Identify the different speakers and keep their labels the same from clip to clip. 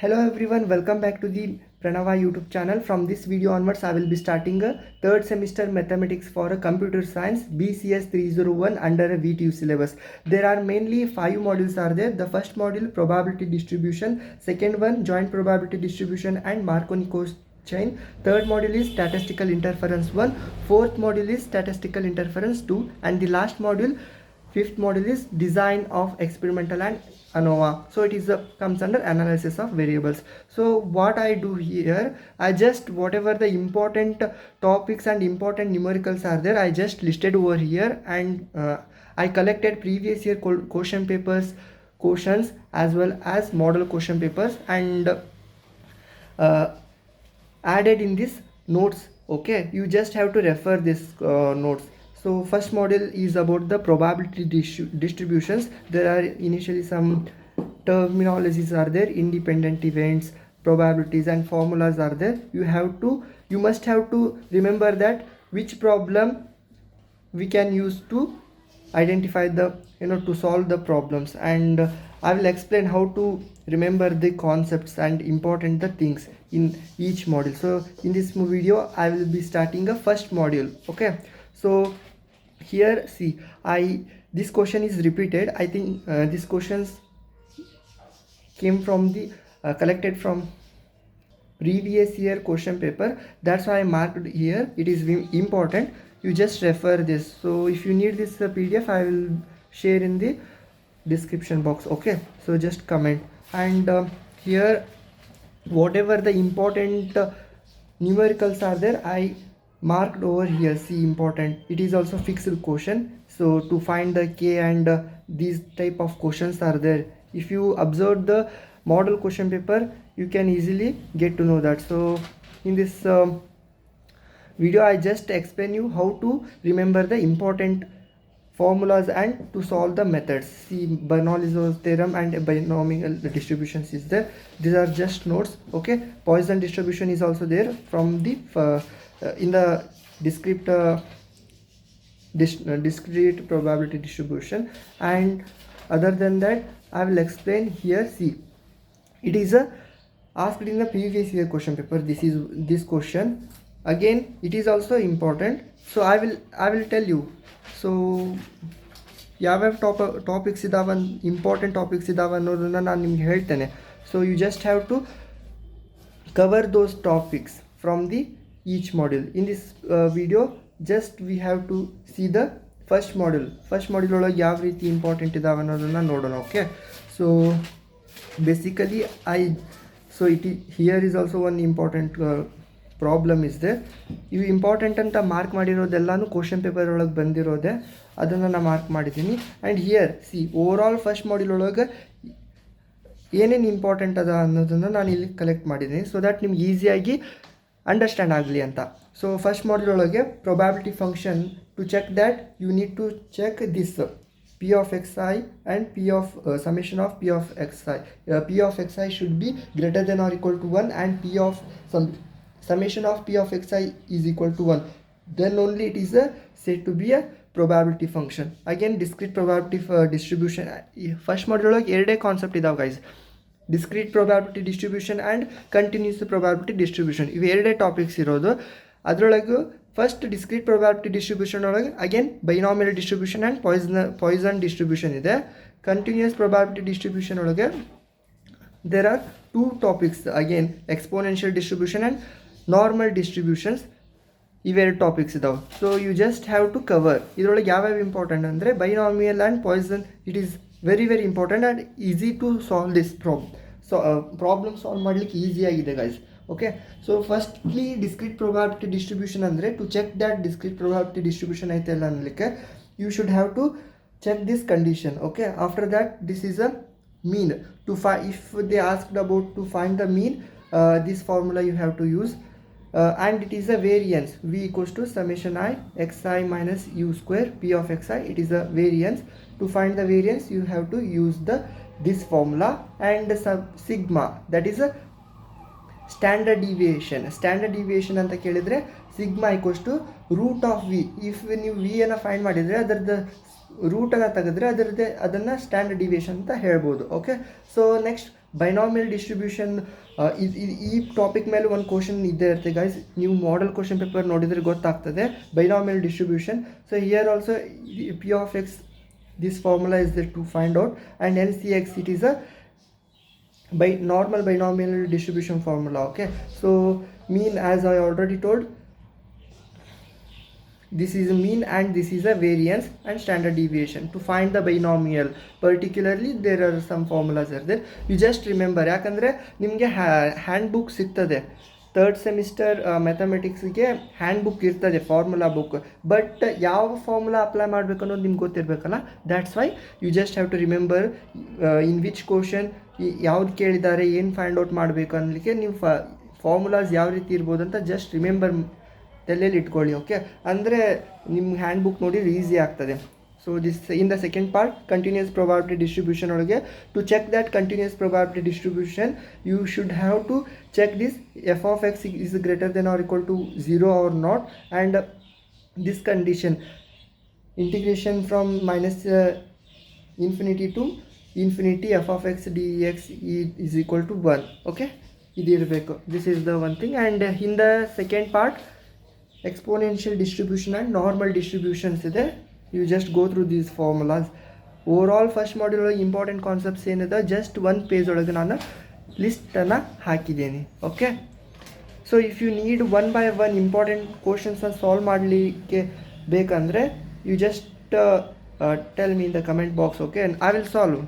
Speaker 1: Hello everyone, welcome back to the Pranava YouTube channel. From this video onwards, I will be starting a third semester mathematics for a computer science BCS 301 under a VTU syllabus. There are mainly 5 modules are there. The first module probability distribution, second one joint probability distribution and Marconi chain. Third module is statistical interference 1, fourth module is statistical interference 2, and the last module, fifth module is design of experimental and ANOVA. So it is comes under analysis of variables. So what I do here, I just whatever the important topics and important numericals are there, I just listed over here, and I collected previous year question papers questions as well as model question papers and uh, added in this notes. Okay, you just have to refer this notes. So first model is about the probability distributions. There are initially some terminologies are there, independent events, probabilities and formulas are there. You must have to remember that which problem we can use to identify the to solve the problems, and I will explain how to remember the concepts and important the things in each module. So in this video I will be starting a first module. Okay, so here see, this question is repeated. I think these questions came from the collected from previous year question paper. That's why I marked here. It is important. You just refer this. So if you need this PDF, I will share in the description box. Okay, so just comment. And here whatever the important numericals are there, I marked over here. See, important, it is also fixed question. So to find the k and these type of questions are there. If you observe the model question paper, you can easily get to know that. So in this video I just explain you how to remember the important formulas and to solve the methods. See, Bernoulli's theorem and binomial distributions is there. These are just notes. Okay, Poisson distribution is also there from the in the discrete probability distribution. And other than that, I will explain here. See, it is asked in the previous year question paper. This question again, it is also important. So I will tell you. So ಯಾವ್ಯಾವ topics ಇದಾವೆ, important topics ಇದಾವೆ ಅನ್ನೋದನ್ನು ನಾನು ನಿಮ್ಗೆ ಹೇಳ್ತೇನೆ. So you just have to cover those topics from the each module. In this video just we have to see the first module ಒಳಗೆ ಯಾವ ರೀತಿ ಇಂಪಾರ್ಟೆಂಟ್ ಇದಾವೆ ಅನ್ನೋದನ್ನು ನೋಡೋಣ. Okay, so basically here is also one important problem is they. ಇವು important ಅಂತ mark ಮಾಡಿರೋದೆಲ್ಲನೂ question paper ಒಳಗೆ ಬಂದಿರೋದೆ, ಅದನ್ನು ನಾನು ಮಾರ್ಕ್ ಮಾಡಿದ್ದೀನಿ. And here C, overall first module ಒಳಗೆ ಏನೇನು ಇಂಪಾರ್ಟೆಂಟ್ ಅದ ಅನ್ನೋದನ್ನು ನಾನು ಇಲ್ಲಿ ಕಲೆಕ್ಟ್ ಮಾಡಿದ್ದೀನಿ, ಸೊ ದ್ಯಾಟ್ ನಿಮ್ಗೆ ಈಸಿಯಾಗಿ ಅಂಡರ್ಸ್ಟ್ಯಾಂಡ್ ಆಗಲಿ ಅಂತ. ಸೊ ಫಸ್ಟ್ ಮಾಡ್ಯೂಲ್ ಒಳಗೆ probability function, to check that you need to check this p of xi and p of summation of p of xi. P of xi should be greater than or equal to 1 and p of summation of p of xi is equal to 1. Then only it is said to be a probability function. Again, discrete probability distribution. First module like ಎರಡೇ concept ಇದಾವೆ guys, discrete probability distribution and continuous probability distribution. ಇವು ಎರಡೇ topics ಇರೋದು. ಅದರೊಳಗೆ first discrete probability distribution ಒಳಗೆ again binomial distribution and Poisson distribution ಇದೆ. Continuous probability distribution ಒಳಗೆ there are 2 topics, again exponential distribution and normal distributions. ಇವೆರಡು topics ಇದಾವೆ. So you just have to cover. ಇದರೊಳಗೆ ಯಾವ್ಯಾವ ಇಂಪಾರ್ಟೆಂಟ್ ಅಂದರೆ binomial and Poisson. It is very important and easy to solve this problem solve ಮಾಡಲಿಕ್ಕೆ ಈಸಿಯಾಗಿದೆ guys. Okay, so firstly discrete probability distribution ಅಂದರೆ to check that discrete probability distribution ಐತೆಲ್ಲ ಅನ್ನಲಿಕ್ಕೆ you should have to check this condition. Okay, after that this is a mean. If they asked about to find the mean, this formula you have to use. And it is a variance, v equals to summation I xi minus u square p of xi. It is a variance. To find the variance you have to use this formula, and sigma, that is a standard deviation ಅಂತ ಕೇಳಿದರೆ sigma equals to root of V. If ನೀವು V ಅನ್ನು find ಮಾಡಿದರೆ ಅದರದ್ದು ರೂಟನ್ನು ತೆಗೆದ್ರೆ ಅದನ್ನು standard deviation ಅಂತ ಹೇಳ್ಬೋದು. Okay, so next binomial distribution ಈ ಟಾಪಿಕ್ ಮೇಲೆ ಒಂದು ಕ್ವಶನ್ ಇದ್ದೇ ಇರುತ್ತೆ ಗೈಸ್. ನೀವು ಮಾಡೆಲ್ ಕ್ವಶನ್ ಪೇಪರ್ ನೋಡಿದರೆ ಗೊತ್ತಾಗ್ತದೆ binomial distribution. So here also P of X, this formula is there to find out, and LCX it is a normal binomial distribution formula. Okay, so mean, as I already told, this is a mean and this is a variance and standard deviation. To find the binomial particularly there are some formulas are there. You just remember, ಯಾಕಂದರೆ ನಿಮಗೆ handbook ಸಿಗ್ತದೆ third semester ಮ್ಯಾಥಮೆಟಿಕ್ಸ್ಗೆ handbook ಇರ್ತದೆ, formula book. But ಯಾವ formula apply ಮಾಡಬೇಕು ಅನ್ನೋದು ನಿಮ್ಗೆ ಗೊತ್ತಿರಬೇಕಲ್ಲ. That's why you just have to remember in which question ಯಾವ್ದು ಕೇಳಿದ್ದಾರೆ, ಏನು ಫೈಂಡ್ ಔಟ್ ಮಾಡಬೇಕು ಅನ್ನಲಿಕ್ಕೆ ನೀವು ಫಾರ್ಮುಲಾಸ್ ಯಾವ ರೀತಿ ಇರ್ಬೋದು ಅಂತ ಜಸ್ಟ್ ರಿಮೆಂಬರ್ ತಲೆಯಲ್ಲಿ ಇಟ್ಕೊಳ್ಳಿ. ಓಕೆ, ಅಂದರೆ ನಿಮ್ಮ ಹ್ಯಾಂಡ್ ಬುಕ್ ನೋಡಿ ಈಸಿ ಆಗ್ತದೆ. So this in the second part, continuous probability distribution ಒಳಗೆ, to check that continuous probability distribution you should have to check this f of x is greater than or equal to 0 or not, and this condition integration from minus infinity to infinity f of x dx is equal to 1. Okay, idirbeku. This is the one thing. And in the second part, exponential distribution and normal distributions ಇದೆ. You just go through these formulas. Overall first module ಒಳಗೆ important concepts ಏನಿದೆ just ಒಂದು page ಒಳಗೆ ನಾನು ಲಿಸ್ಟನ್ನು ಹಾಕಿದ್ದೀನಿ. Okay, so if you need one by one important ಕ್ವಶನ್ಸನ್ನು solve ಮಾಡಲಿಕ್ಕೆ ಬೇಕಂದರೆ you just tell me in the comment box. Okay, I will solve.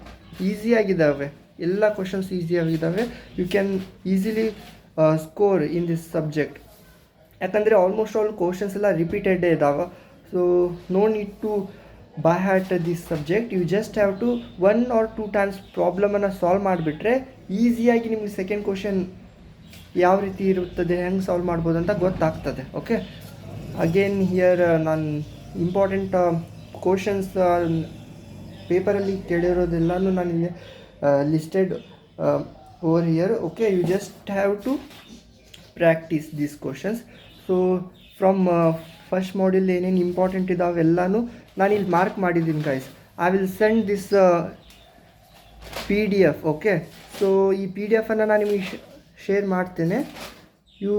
Speaker 1: ಈಸಿಯಾಗಿದ್ದಾವೆ ಎಲ್ಲ ಕ್ವಶನ್ಸ್, ಈಸಿಯಾಗಿದ್ದಾವೆ. You can easily score in this subject. ಯಾಕಂದರೆ ಆಲ್ಮೋಸ್ಟ್ ಆಲ್ ಕ್ವಶನ್ಸ್ ಎಲ್ಲ ರಿಪೀಟೆಡೇ ಇದ್ದಾವೆ. So no need to by heart this subject. You just have to 1 or 2 times ಪ್ರಾಬ್ಲಮನ್ನು solve ಮಾಡಿಬಿಟ್ರೆ ಈಸಿಯಾಗಿ ನಿಮಗೆ ಸೆಕೆಂಡ್ ಕ್ವಶನ್ ಯಾವ ರೀತಿ ಇರುತ್ತದೆ, ಹೆಂಗೆ ಸಾಲ್ವ್ ಮಾಡ್ಬೋದು ಅಂತ ಗೊತ್ತಾಗ್ತದೆ. ಓಕೆ, ಅಗೇನ್ ಹಿಯರ್ ನಾನು ಇಂಪಾರ್ಟೆಂಟ್ ಕ್ವಶನ್ಸ್ ಪೇಪರಲ್ಲಿ ಕೇಳಿರೋದೆಲ್ಲನೂ ನಾನು ಇಲ್ಲಿ listed over here. Okay, you just have to practise these questions. So from first module ಏನೇನು ಇಂಪಾರ್ಟೆಂಟ್ ಇದ್ದಾವೆ ಎಲ್ಲನೂ ನಾನು ಇಲ್ಲಿ ಮಾರ್ಕ್ ಮಾಡಿದ್ದೀನಿ guys. I will send this PDF. Okay, so ಈ PDF ನಾನು ನಿಮಗೆ ಶೇರ್ ಮಾಡ್ತೇನೆ. You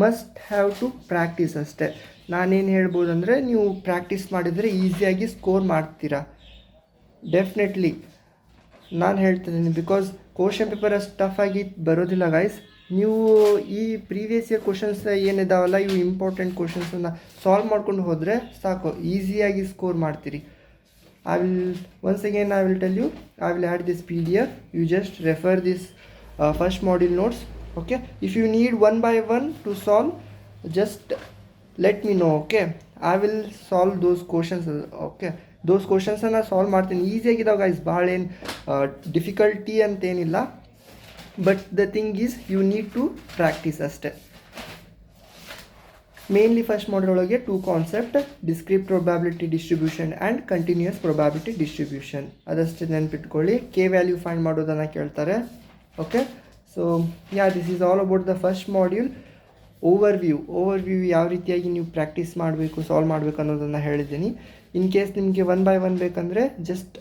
Speaker 1: must have to practise ಅಷ್ಟೇ. ನಾನೇನು ಹೇಳ್ಬೋದು ಅಂದರೆ, ನೀವು ಪ್ರಾಕ್ಟೀಸ್ ಮಾಡಿದರೆ ಈಸಿಯಾಗಿ ಸ್ಕೋರ್ ಮಾಡ್ತೀರಾ ಡೆಫಿನೆಟ್ಲಿ. ನಾನು ಹೇಳ್ತಿದ್ದೀನಿ ಬಿಕಾಸ್ ಕ್ವಶನ್ ಪೇಪರ್ ಅಷ್ಟು ಟಫ್ ಆಗಿ ಬರೋದಿಲ್ಲ ಗೈಸ್. ನೀವು ಈ ಪ್ರೀವಿಯಸ್ ಇಯರ್ ಕ್ವಶನ್ಸ್ ಏನಿದಾವಲ್ಲ, ಇವು ಇಂಪಾರ್ಟೆಂಟ್ ಕ್ವಶನ್ಸನ್ನು ಸಾಲ್ವ್ ಮಾಡ್ಕೊಂಡು ಹೋದರೆ ಸಾಕು, ಈಸಿಯಾಗಿ ಸ್ಕೋರ್ ಮಾಡ್ತೀರಿ. I will once again I will tell you, I will add this PDF. You just refer this first module notes. Okay, if you need one by one to solve, just let me know. Okay, I will solve those questions. Okay, those questions ಅನ್ನು solve ಮಾಡ್ತೀನಿ. ಈಸಿಯಾಗಿದ್ದಾವೆ guys, ಭಾಳ ಏನು difficulty ಅಂತೇನಿಲ್ಲ. But the thing is you need to practise ಅಷ್ಟೇ. Mainly first module ಒಳಗೆ 2 concept, discrete probability distribution and continuous probability distribution. ಅದಷ್ಟೇ ನೆನ್ಪಿಟ್ಕೊಳ್ಳಿ. ಕೆ ವ್ಯಾಲ್ಯೂ ಫೈಂಡ್ ಮಾಡೋದನ್ನು ಕೇಳ್ತಾರೆ. Okay, so this is all about the first module. Overview ಯಾವ ರೀತಿಯಾಗಿ ನೀವು practice ಮಾಡಬೇಕು, ಸಾಲ್ವ್ ಮಾಡಬೇಕು ಅನ್ನೋದನ್ನು ಹೇಳಿದ್ದೀನಿ. ಇನ್ ಕೇಸ್ ನಿಮಗೆ 1 by 1 ಬೇಕಂದರೆ ಜಸ್ಟ್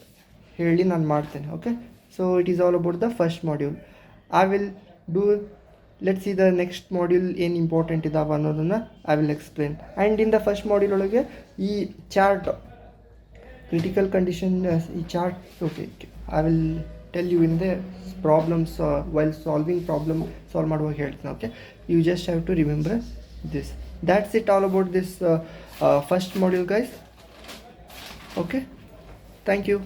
Speaker 1: ಹೇಳಿ, ನಾನು ಮಾಡ್ತೇನೆ. Okay, so it is all about the first module. I will do, let's see the next module ಏನು ಇಂಪಾರ್ಟೆಂಟ್ ಇದಾವೆ ಅನ್ನೋದನ್ನು I will explain. And in the first module ಒಳಗೆ ಈ ಚಾರ್ಟ್, ಕ್ರಿಟಿಕಲ್ ಕಂಡೀಷನ್ ಈ chart, okay, I will tell you in the problems while solving problem solve ಮಾಡುವಾಗ ಹೇಳ್ತೀನಿ. Okay, you just have to remember this. That's it all about this first module guys. Okay, thank you.